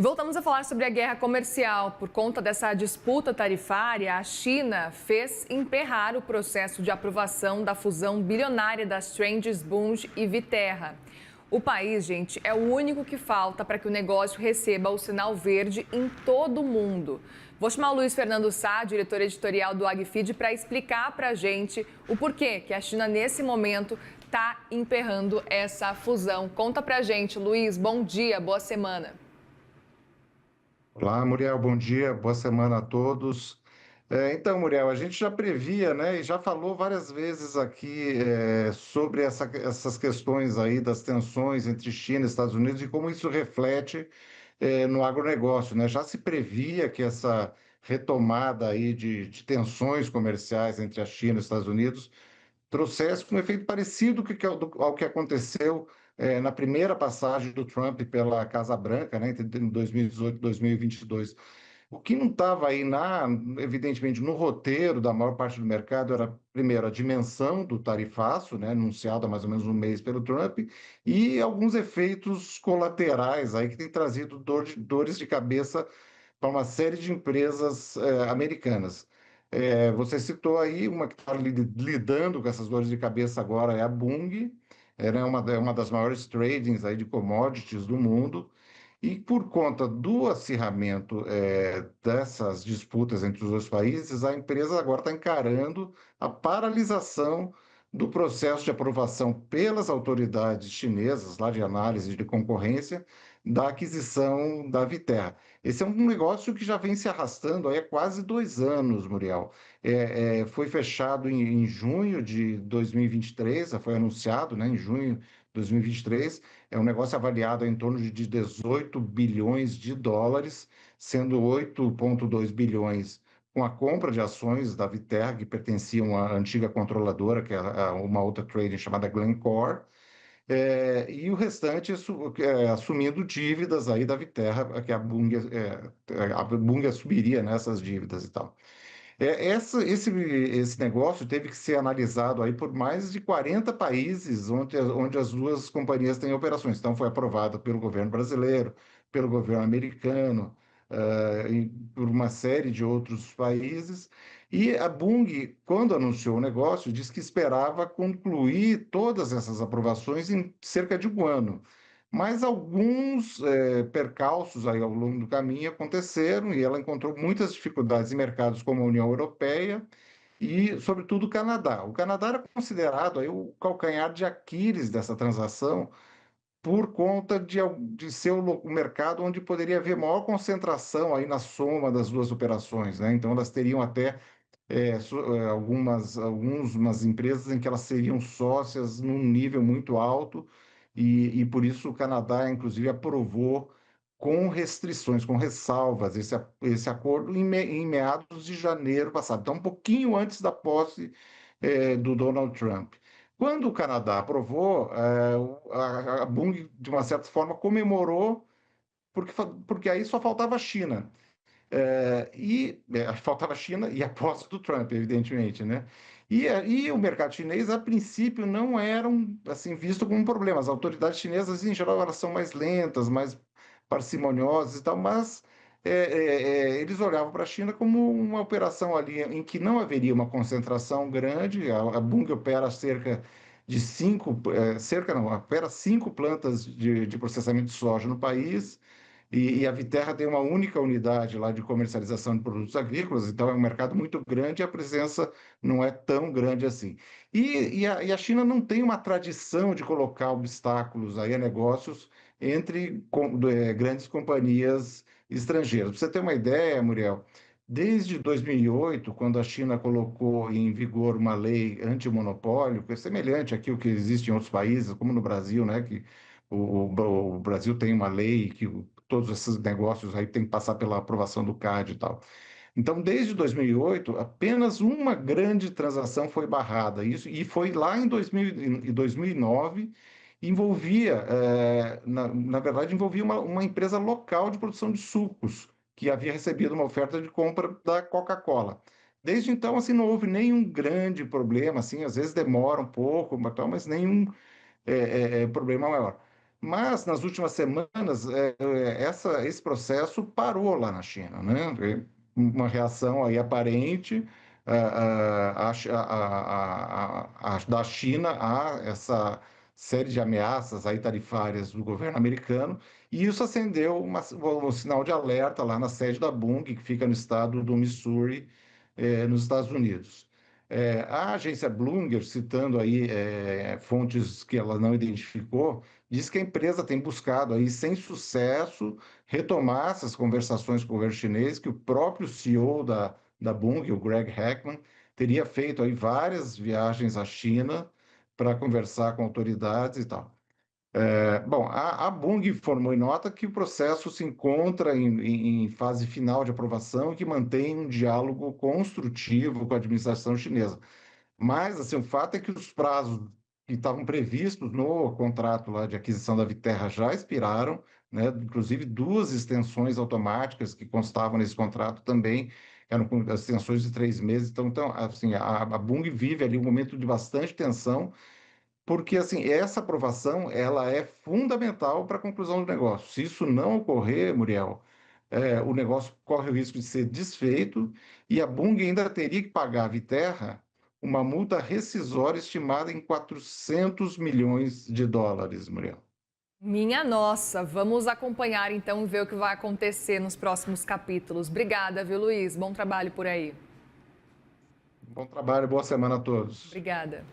E voltamos a falar sobre a guerra comercial. Por conta dessa disputa tarifária, a China fez emperrar o processo de aprovação da fusão bilionária das Trends Bunge e Viterra. O país, gente, é o único que falta para que o negócio receba o sinal verde em todo o mundo. Vou chamar o Luiz Fernando Sá, diretor editorial do AgFeed, para explicar para a gente o porquê que a China, nesse momento, está emperrando essa fusão. Conta para a gente, Luiz. Bom dia, boa semana. Olá, Muriel, bom dia, boa semana a todos. Então, Muriel, a gente já previa, né, e já falou várias vezes aqui sobre essas questões aí das tensões entre China e Estados Unidos e como isso reflete no agronegócio, né? Já se previa que essa retomada aí de tensões comerciais entre a China e os Estados Unidos trouxesse um efeito parecido ao que aconteceu na primeira passagem do Trump pela Casa Branca, né, entre 2018 e 2022. O que não estava aí, evidentemente, no roteiro da maior parte do mercado era, primeiro, a dimensão do tarifaço, né, anunciado há mais ou menos um mês pelo Trump, e alguns efeitos colaterais aí que têm trazido dores de cabeça para uma série de empresas americanas. Você citou aí uma que está lidando com essas dores de cabeça agora, é a Bunge, ela é uma das maiores tradings aí de commodities do mundo, e por conta do acirramento dessas disputas entre os dois países, a empresa agora está encarando a paralisação do processo de aprovação pelas autoridades chinesas, lá de análise de concorrência, da aquisição da Viterra. Esse é um negócio que já vem se arrastando aí há quase 2 anos, Muriel. Foi fechado em junho de 2023, foi anunciado, né, em junho de 2023. É um negócio avaliado em torno de 18 bilhões de dólares, sendo 8,2 bilhões com a compra de ações da Viterra, que pertenciam à antiga controladora, que é uma outra trading chamada Glencore, e o restante assumindo dívidas aí da Viterra, que a Bunge assumiria nessas dívidas e tal. Esse negócio teve que ser analisado aí por mais de 40 países onde as duas companhias têm operações. Então, foi aprovado pelo governo brasileiro, pelo governo americano, e por uma série de outros países. E a Bunge, quando anunciou o negócio, disse que esperava concluir todas essas aprovações em cerca de um ano. Mas alguns percalços aí ao longo do caminho aconteceram e ela encontrou muitas dificuldades em mercados como a União Europeia e, sobretudo, o Canadá. O Canadá era considerado aí o calcanhar de Aquiles dessa transação por conta de ser o mercado onde poderia haver maior concentração aí na soma das duas operações, né? Então, elas teriam até algumas empresas em que elas seriam sócias num nível muito alto, e por isso o Canadá, inclusive, aprovou com restrições, com ressalvas, esse acordo em meados de janeiro passado, então um pouquinho antes da posse do Donald Trump. Quando o Canadá aprovou, a Bung, de uma certa forma, comemorou, porque aí só faltava a China. Faltava a China e a posse do Trump, evidentemente, né? E o mercado chinês, a princípio, não era assim, visto como um problema. As autoridades chinesas, em geral, elas são mais lentas, mais parcimoniosas e tal, mas eles olhavam para a China como uma operação ali em que não haveria uma concentração grande. A Bunge opera cerca não, opera 5 plantas de processamento de soja no país, e a Viterra tem uma única unidade lá de comercialização de produtos agrícolas, então é um mercado muito grande e a presença não é tão grande assim. E a China não tem uma tradição de colocar obstáculos aí a negócios entre grandes companhias estrangeiras. Para você ter uma ideia, Muriel, desde 2008, quando a China colocou em vigor uma lei antimonopólio, que é semelhante àquilo que existe em outros países, como no Brasil, né, que o Brasil tem uma lei que todos esses negócios aí têm que passar pela aprovação do CAD e tal. Então, desde 2008, apenas uma grande transação foi barrada. Isso, e foi lá em 2009, envolvia, na verdade, envolvia uma empresa local de produção de sucos, que havia recebido uma oferta de compra da Coca-Cola. Desde então, assim, não houve nenhum grande problema, assim, às vezes demora um pouco, mas nenhum problema maior. Mas, nas últimas semanas, esse processo parou lá na China, né? Uma reação aí aparente da China a essa série de ameaças aí tarifárias do governo americano, e isso acendeu um sinal de alerta lá na sede da Bung, que fica no estado do Missouri, nos Estados Unidos. A agência Bloomberg, citando aí fontes que ela não identificou, diz que a empresa tem buscado aí, sem sucesso, retomar essas conversações com o governo chinês, que o próprio CEO da Bung, o Greg Heckman, teria feito aí várias viagens à China para conversar com autoridades e tal. Bom, a Bung informou em nota que o processo se encontra em fase final de aprovação e que mantém um diálogo construtivo com a administração chinesa. Mas, assim, o fato é que os prazos que estavam previstos no contrato lá de aquisição da Viterra já expiraram, né? Inclusive duas extensões automáticas que constavam nesse contrato também eram com extensões de 3 meses. Então assim, a Bung vive ali um momento de bastante tensão, porque assim, essa aprovação ela é fundamental para a conclusão do negócio. Se isso não ocorrer, Muriel, o negócio corre o risco de ser desfeito e a Bung ainda teria que pagar à Viterra uma multa rescisória estimada em 400 milhões de dólares, Muriel. Minha nossa, vamos acompanhar então e ver o que vai acontecer nos próximos capítulos. Obrigada, viu, Luiz? Bom trabalho por aí. Bom trabalho, boa semana a todos. Obrigada.